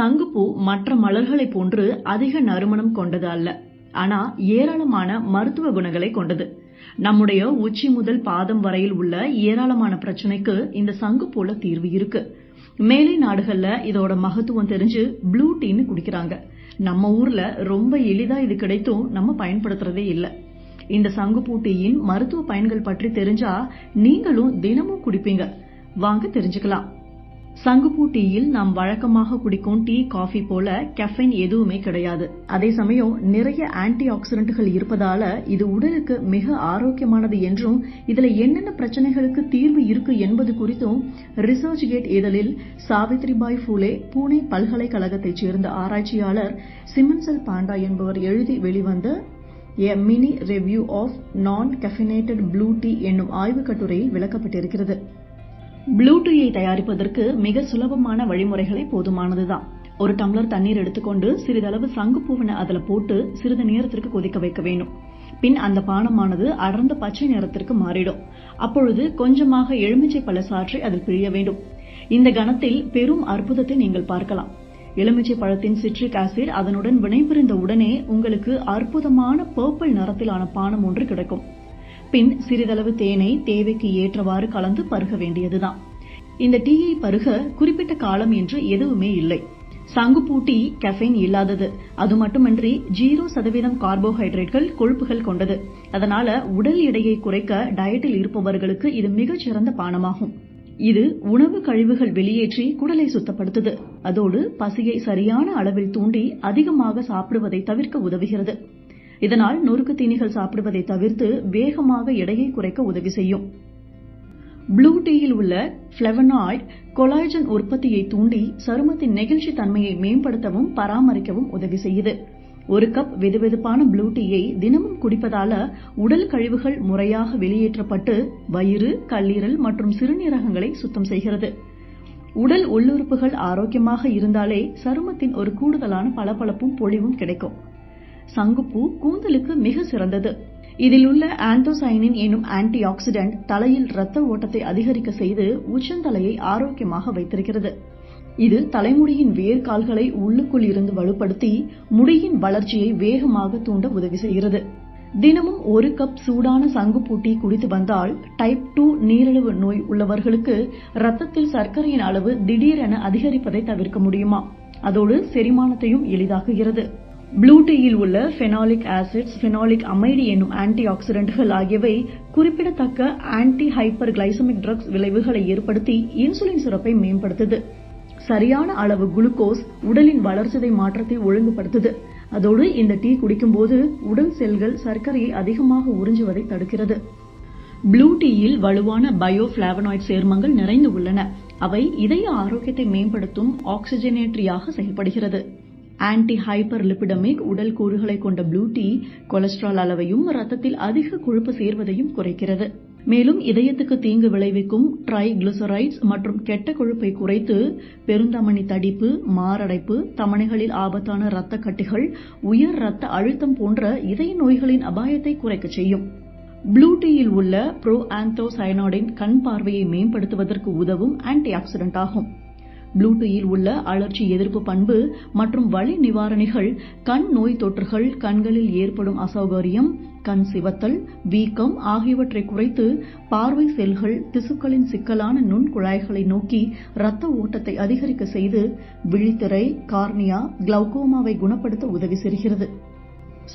சங்குப்பூ மற்ற மலர்களை போன்று அதிக நறுமணம் கொண்டது அல்ல. ஆனா ஏராளமான மருத்துவ குணங்களை கொண்டது. நம்முடைய உச்சி முதல் பாதம் வரையில் உள்ள ஏராளமான பிரச்சனைக்கு இந்த சங்குப்பூல தீர்வு இருக்கு. மேலை நாடுகள்ல இதோட மகத்துவம் தெரிஞ்சு ப்ளூ டீன்னு குடிக்கிறாங்க. நம்ம ஊர்ல ரொம்ப எளிதா இது கிடைத்தும் நம்ம பயன்படுத்துறதே இல்ல. இந்த சங்குப்பூ டீயின் மருத்துவ பயன்கள் பற்றி தெரிஞ்சா நீங்களும் தினமும் குடிப்பீங்க. வாங்க தெரிஞ்சுக்கலாம். சங்குப்பூ டீயில் நாம் வழக்கமாக குடிக்கும் டீ, காஃபி போல கெஃபைன் எதுவுமே கிடையாது. அதே சமயம் நிறைய ஆன்டி ஆக்சிடென்ட்கள் இருப்பதால இது உடலுக்கு மிக ஆரோக்கியமானது என்றும் இதுல என்னென்ன பிரச்சனைகளுக்கு தீர்வு இருக்கு என்பது குறித்தும் ரிசர்ச் கேட் இதழில் சாவித்ரிபாய் பூலே புனே பல்கலைக்கழகத்தைச் சேர்ந்த ஆராய்ச்சியாளர் சிமன்சல் பாண்டா என்பவர் எழுதி வெளிவந்த A Mini Review of Non-Caffeinated Blue Tea என்னும் ஆய்வுக் கட்டுரையில் விளக்கப்பட்டிருக்கிறது. ப்ளூ டீயை தயாரிப்பதற்கு மிக சுலபமான வழிமுறைகளை போதுமானதுதான். ஒரு டம்ளர் தண்ணீர் எடுத்துக்கொண்டு சிறிதளவு சங்குப்பூவினை அதுல போட்டு சிறிது நேரத்திற்கு கொதிக்க வைக்க வேண்டும். பின் அந்த பானமானது அடர்ந்த பச்சை நிறத்திற்கு மாறிடும். அப்பொழுது கொஞ்சமாக எலுமிச்சை பழ சாற்றை அதில் பிழிய வேண்டும். இந்த கணத்தில் பெரும் அற்புதத்தை நீங்கள் பார்க்கலாம். எலுமிச்சை பழத்தின் சிட்ரிக் ஆசிட் அதனுடன் வினைபுரிந்த உடனே உங்களுக்கு அற்புதமான பர்பிள் நிறத்திலான பானம் ஒன்று கிடைக்கும். பின் சிறிதளவு தேனை தேவைக்கு ஏற்றவாறு கலந்து பருக வேண்டியதுதான். இந்த டீயை பருக குறிப்பிட்ட காலம் என்று எதுவுமே இல்லை. சங்குப்பூ டீ கெஃபைன் இல்லாதது. அது மட்டுமின்றி 0% கார்போஹைட்ரேட்கள், கொழுப்புகள் கொண்டது. அதனால உடல் எடையை குறைக்க டயட்டில் இருப்பவர்களுக்கு இது மிகச்சிறந்த பானமாகும். இது உணவு கழிவுகள் வெளியேற்றி குடலை சுத்தப்படுத்துது. அதோடு பசியை சரியான அளவில் தூண்டி அதிகமாக சாப்பிடுவதை தவிர்க்க உதவுகிறது. இதனால் நொறுக்கு தீனிகள் சாப்பிடுவதை தவிர்த்து வேகமாக எடையை குறைக்க உதவி செய்யும். ப்ளூ டீயில் உள்ள பிளவனாய்டு கொலாஜன் உற்பத்தியை தூண்டி சருமத்தின் நெகிழ்ச்சி தன்மையை மேம்படுத்தவும் பராமரிக்கவும் உதவி செய்யுது. ஒரு கப் வெதுவெதுப்பான ப்ளூ டீயை தினமும் குடிப்பதால உடல் கழிவுகள் முறையாக வெளியேற்றப்பட்டு வயிறு, கல்லீரல் மற்றும் சிறுநீரகங்களை சுத்தம் செய்கிறது. உடல் உள்ளுறுப்புகள் ஆரோக்கியமாக இருந்தாலே சருமத்தின் ஒரு கூடுதலான பளபளப்பும் பொலிவும் கிடைக்கும். சங்குப்பூ கூந்தலுக்கு மிக சிறந்தது. இதில் உள்ள ஆந்தோசைனின் எனும் ஆன்டி ஆக்சிடென்ட் தலையில் இரத்த ஓட்டத்தை அதிகரிக்க செய்து உச்சந்தலையை ஆரோக்கியமாக வைத்திருக்கிறது. இது தலைமுடியின் வேர்கால்களை உள்ளுக்குள் இருந்து வலுப்படுத்தி முடியின் வளர்ச்சியை வேகமாக தூண்ட உதவி செய்கிறது. தினமும் ஒரு கப் சூடான சங்குப்பூ டீ குடித்து வந்தால் டைப் 2 நீரிழிவு நோய் உள்ளவர்களுக்கு ரத்தத்தில் சர்க்கரையின் அளவு திடீரென அதிகரிப்பதை தவிர்க்க முடியுமா? அதோடு செரிமானத்தையும் எளிதாக்குகிறது. ப்ளூ டீயில் உள்ள ஃபெனாலிக் ஆசிட்ஸ், ஃபெனாலிக் அமைடு என்னும் ஆன்டி ஆக்சிடென்ட்கள் ஆகியவை குறிப்பிடத்தக்க ஆன்டி ஹைப்பர் கிளைசமிக் ட்ரக்ஸ் விளைவுகளை ஏற்படுத்தி இன்சுலின் சுரப்பை மேம்படுத்துது. சரியான அளவு குளுக்கோஸ் உடலின் வளர்சிதை மாற்றத்தை ஒழுங்குபடுத்துது. அதோடு இந்த டீ குடிக்கும்போது உடல் செல்கள் சர்க்கரையை அதிகமாக உறிஞ்சுவதை தடுக்கிறது. ப்ளூ டீயில் வலுவான பயோஃபிளாவனாய்டு சேர்மங்கள் நிறைந்து உள்ளன. அவை இதய ஆரோக்கியத்தை மேம்படுத்தும் ஆக்சிஜனேற்றியாக செயல்படுகிறது. ஆன்டி ஹைப்பர் லிபிடமிக் உடல் கூறுகளை கொண்ட ப்ளூ டீ கொலஸ்ட்ரால் அளவையும் ரத்தத்தில் அதிக கொழுப்பு சேர்வதையும் குறைக்கிறது. மேலும் இதயத்துக்கு தீங்கு விளைவிக்கும் ட்ரைகிளிசரைட்ஸ் மற்றும் கெட்ட கொழுப்பை குறைத்து பெருந்தமனி தடிப்பு, மாரடைப்பு, தமனிகளில் ஆபத்தான இரத்த கட்டிகள், உயர் இரத்த அழுத்தம் போன்ற இதய நோய்களின் அபாயத்தை குறைக்க செய்யும். ப்ளூ டீயில் உள்ள புரோஆந்தோசயனைடின் கண் பார்வையை மேம்படுத்துவதற்கு உதவும் ஆன்டி ஆக்சிடென்ட் ஆகும். ப்ளூ டீயில் உள்ள அழற்சி எதிர்ப்பு பண்பு மற்றும் வலி நிவாரணிகள் கண் நோய் தொற்றுகள், கண்களில் ஏற்படும் அசௌகரியம், கண் சிவத்தல், வீக்கம் ஆகியவற்றை குறைத்து பார்வை செல்கள், திசுக்களின் சிக்கலான நுண்குழாய்களை நோக்கி இரத்த ஓட்டத்தை அதிகரிக்க செய்து விழித்திரை, கார்னியா, கிளௌகோமாவை குணப்படுத்த உதவி செய்கிறது.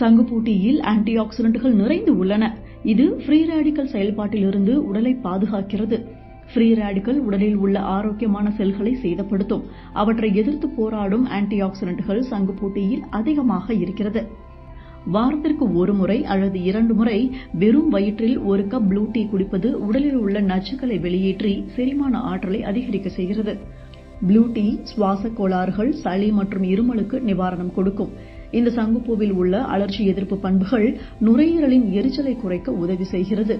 சங்குப்பூ டீயில் ஆன்டி ஆக்சிடென்ட்கள் நிறைந்து உள்ளன. இது ஃப்ரீ ரேடிக்கல் செயல்பாட்டிலிருந்து உடலை பாதுகாக்கிறது. ஃப்ரீ ரேடிக்கல் உடலில் உள்ள ஆரோக்கியமான செல்களை சேதப்படுத்தும். அவற்றை எதிர்த்து போராடும் ஆன்டி ஆக்சிடென்ட்கள் சங்குப்பூ டீயில் அதிகமாக இருக்கிறது. வாரத்திற்கு ஒரு முறை அல்லது 2 முறை வெறும் வயிற்றில் ஒரு கப் ப்ளூ டீ குடிப்பது உடலில் உள்ள நச்சுக்களை வெளியேற்றி செரிமான ஆற்றலை அதிகரிக்க செய்கிறது. ப்ளூ டீ சுவாச கோளாறுகள், சளி மற்றும் இருமலுக்கு நிவாரணம் கொடுக்கும். இந்த சங்குப்பூவில் உள்ள அழற்சி எதிர்ப்பு பண்புகள் நுரையீரலின் எரிச்சலை குறைக்க உதவி செய்கிறது.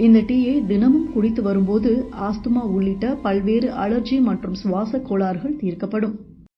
இந்த டீயை தினமும் குடித்து வரும்போது ஆஸ்துமா உள்ளிட்ட பல்வேறு அலர்ஜி மற்றும் சுவாச கோளாறுகள் தீர்க்கப்படும்.